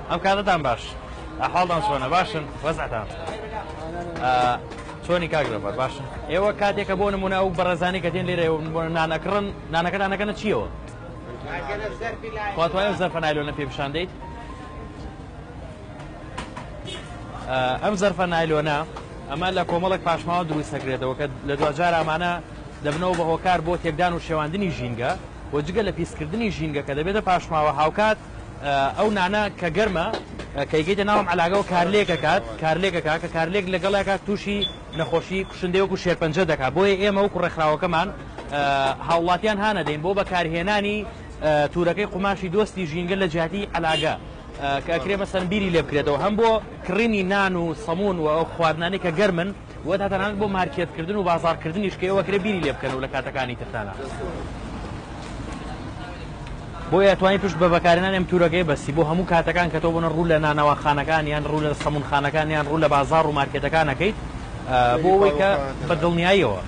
ئەم کاتتان باش ئەحواڵتان چۆنە باشن وەزعتان چۆنی کاگرەبەر باشن ئێوە کاتێکە بۆ نمونە ئەو بەڕێزانی کە دێن لێرە نانەکڕن نانەکەتانەکەنە چیەوە خۆتوانێت زەرفە نایلۆنە پێ پیشاندەیت ئەم زەرفە نایلۆنە ئەمە لە کۆمەڵێک پاشماوە دروست دەکرێتەوە کە لە دوجار ئەمانە دەبنەوە بە هۆکار بۆ تێکدان و شێواندنی ژینگە بۆ جگە لە پیسکردنی ژینگە کە دەبێتە پاشماوە هاوکات ئەو نانە کە گەرمە کەیگەیتە ناوم علاگە و کارلێکەکە کە کارلێک لەگەڵێکە تووشی نەخۆشی کوشندەوەکو شێرپەنجە دەکات بۆیە ئێمە وەکو ڕێکخراوەکەمان هاوڵاتیان هانەدەین بۆ بەکارهێنانی تورەکەی قوماشی دۆستی ژینگە لە جیاتی علاگە کە ئەکرێ مەسەن بیری لێ بکرێتەوە هەم بۆ کڕینی نان و سەمون و ئەو خواردنانی کە گەرمن وە تاتەنانەت بۆ مارکێتکردن و بازارکردنیش کە ئێوە کرێ بیری لێ بکەن و لە کاتەکانی ترتانە بۆ ئەتوانی پشت بە بەکارێنان ئەم تورەکەی بەسی بۆ هەموو کاتەکان کە تۆ بۆنە ڕوو لە نانەوە خانەکان یان ڕوو لە سەمون خانەکان یان ڕوو لە بازار و مارکێتەکانەکەیت بۆ ئەوەی کە بە دڵنیاییەوە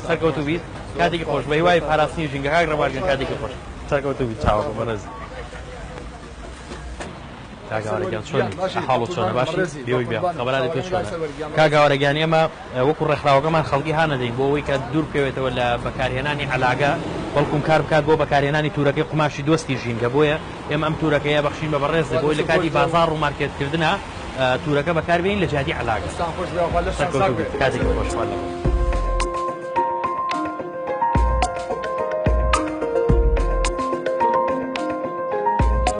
سەرکەوتوو بیت کاتێکی خۆش بە هیوای پاراستنی ژینگەکە ڕەبارگەن کاتێکی خۆش سەرکەوتوو بیت چاوەکە بەڕێز کاگاوەرەگیان چۆنی حاڵ چۆنە باشی بێوەی بێ خەبەرانی پێ چۆنە کاگاوەرەگیان ئێمە وەکو ڕێکخراوەکەمان خەڵکی هانەدەین بۆ ئەوەی کە دوور بکەوێتەوە لە بەکارهێنانی علاگە بەڵکوم کار بکات بۆ بەکارهێنانی تورەکەی قوماشی دۆستی ژینگە بۆیە ئێمە ئەم تورەکەیە بەخشین بە بەڕێز بۆی لە کاتی بازار و مارکێتکردنە تورەکە بەکاربێنین لە جیاتی علاگە کاتێکی خۆشحاڵ